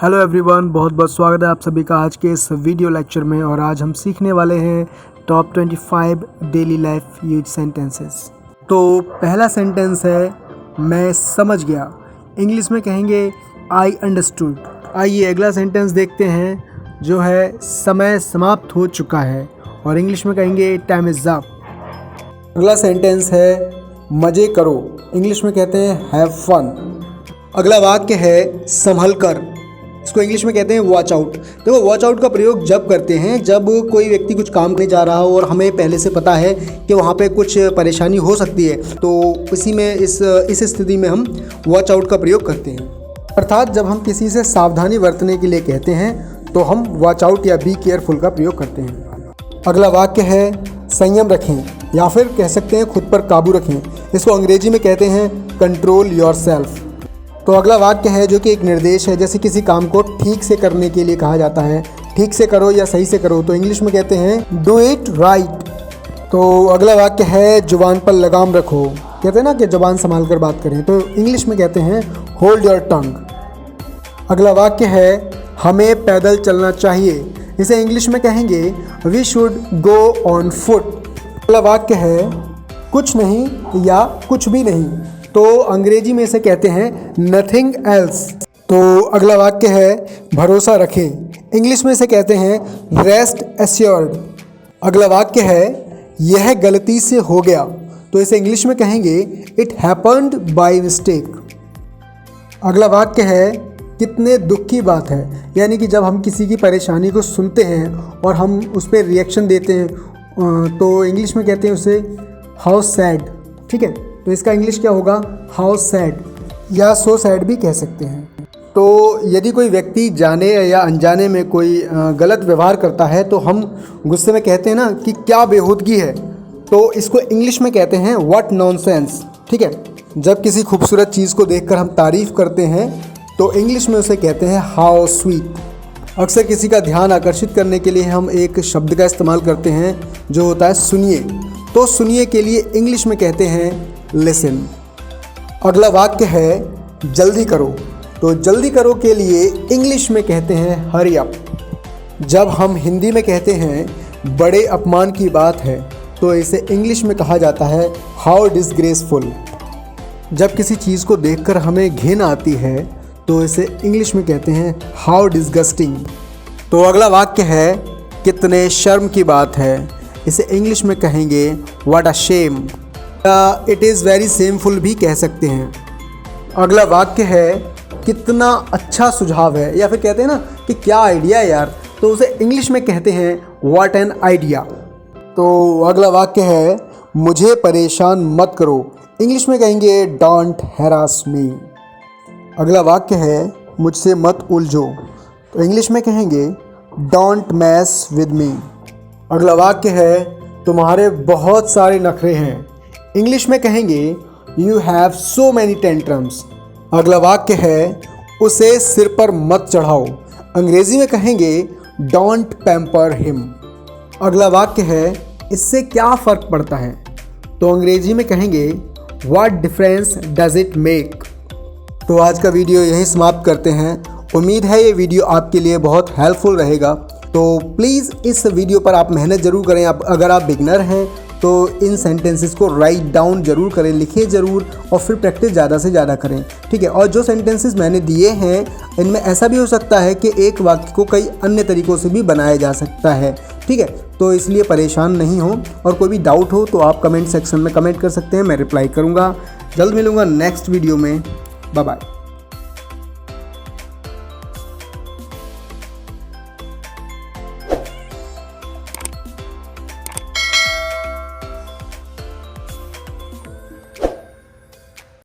Hello everyone, बहुत बहुत स्वागत है आप सभी का आज के इस वीडियो लेक्चर में। और आज हम सीखने वाले हैं top 25 daily life use sentences. तो पहला सेंटेंस है मैं समझ गया। इंग्लिश में कहेंगे आई अंडरस्टूड। आइए अगला सेंटेंस देखते हैं जो है समय समाप्त हो चुका है, और इंग्लिश में कहेंगे टाइम इज़ अप। अगला सेंटेंस है मज़े करो। इंग्लिश में कहते हैं हैव फन। अगला वाक्य है संभल कर। इसको इंग्लिश में कहते हैं वॉच आउट। देखो, वॉच आउट का प्रयोग जब करते हैं जब कोई व्यक्ति कुछ काम करने जा रहा हो और हमें पहले से पता है कि वहाँ पे कुछ परेशानी हो सकती है, तो इसी में इस स्थिति में हम वॉच आउट का प्रयोग करते हैं। अर्थात जब हम किसी से सावधानी बरतने के लिए कहते हैं तो हम वॉच आउट या बी केयरफुल का प्रयोग करते हैं। अगला वाक्य है संयम रखें, या फिर कह सकते हैं खुद पर काबू रखें। इसको अंग्रेजी में कहते हैं कंट्रोल योरसेल्फ। तो अगला वाक्य है जो कि एक निर्देश है, जैसे किसी काम को ठीक से करने के लिए कहा जाता है, ठीक से करो या सही से करो, तो इंग्लिश में कहते हैं डू इट राइट। तो अगला वाक्य है जुबान पर लगाम रखो। कहते हैं ना कि जुबान संभाल कर बात करें, तो इंग्लिश में कहते हैं होल्ड योर टंग। अगला वाक्य है हमें पैदल चलना चाहिए। इसे इंग्लिश में कहेंगे we should go on foot. अगला वाक्य है कुछ नहीं या कुछ भी नहीं, तो अंग्रेजी में इसे कहते हैं नथिंग एल्स। तो अगला वाक्य है भरोसा रखें। इंग्लिश में इसे कहते हैं रेस्ट एश्योर्ड। अगला वाक्य है यह गलती से हो गया, तो इसे इंग्लिश में कहेंगे इट हैपेंड बाय मिस्टेक। अगला वाक्य है कितने दुख की बात है, यानी कि जब हम किसी की परेशानी को सुनते हैं और हम उस पर रिएक्शन देते हैं, तो इंग्लिश में कहते हैं उसे हाउ सैड। ठीक है, तो इसका इंग्लिश क्या होगा हाउ सैड, या सो सैड भी कह सकते हैं। तो यदि कोई व्यक्ति जाने या अनजाने में कोई गलत व्यवहार करता है तो हम गुस्से में कहते हैं ना कि क्या बेहूदगी है, तो इसको इंग्लिश में कहते हैं व्हाट नॉनसेंस। ठीक है, जब किसी खूबसूरत चीज़ को देखकर हम तारीफ़ करते हैं तो इंग्लिश में उसे कहते हैं हाउ स्वीट। अक्सर किसी का ध्यान आकर्षित करने के लिए हम एक शब्द का इस्तेमाल करते हैं जो होता है सुनिए। तो सुनिए के लिए इंग्लिश में कहते हैं लिसन। अगला वाक्य है जल्दी करो। तो जल्दी करो के लिए इंग्लिश में कहते हैं हरी अप। जब हम हिंदी में कहते हैं बड़े अपमान की बात है, तो इसे इंग्लिश में कहा जाता है हाउ डिसग्रेसफुल। जब किसी चीज़ को देखकर हमें घिन आती है तो इसे इंग्लिश में कहते हैं हाउ डिसगस्टिंग। तो अगला वाक्य है कितने शर्म की बात है। इसे इंग्लिश में कहेंगे what a shame. It is very shameful भी कह सकते हैं। अगला वाक्य है कितना अच्छा सुझाव है, या फिर कहते हैं ना कि क्या आइडिया है यार, तो उसे इंग्लिश में कहते हैं व्हाट एन आइडिया। तो अगला वाक्य है मुझे परेशान मत करो। इंग्लिश में कहेंगे डोंट हैरास मी। अगला वाक्य है मुझसे मत उलझो, तो इंग्लिश में कहेंगे डोंट मैस विद मी। अगला वाक्य है तुम्हारे बहुत सारे नखरे हैं। इंग्लिश में कहेंगे you have so many tantrums. अगला वाक्य है उसे सिर पर मत चढ़ाओ। अंग्रेजी में कहेंगे डोंट पैम्पर हिम। अगला वाक्य है इससे क्या फ़र्क पड़ता है, तो अंग्रेजी में कहेंगे what difference does it make. तो आज का वीडियो यहीं समाप्त करते हैं। उम्मीद है ये वीडियो आपके लिए बहुत हेल्पफुल रहेगा। तो प्लीज़ इस वीडियो पर आप मेहनत ज़रूर करें। अगर आप बिगनर हैं तो इन सेंटेंसेस को राइट डाउन ज़रूर करें, लिखिए ज़रूर, और फिर प्रैक्टिस ज़्यादा से ज़्यादा करें। ठीक है, और जो सेंटेंसेस मैंने दिए हैं इनमें ऐसा भी हो सकता है कि एक वाक्य को कई अन्य तरीक़ों से भी बनाया जा सकता है। ठीक है, तो इसलिए परेशान नहीं हो, और कोई भी डाउट हो तो आप कमेंट सेक्शन में कमेंट कर सकते हैं, मैं रिप्लाई करूँगा। जल्द मिलूँगा नेक्स्ट वीडियो में। Bye bye.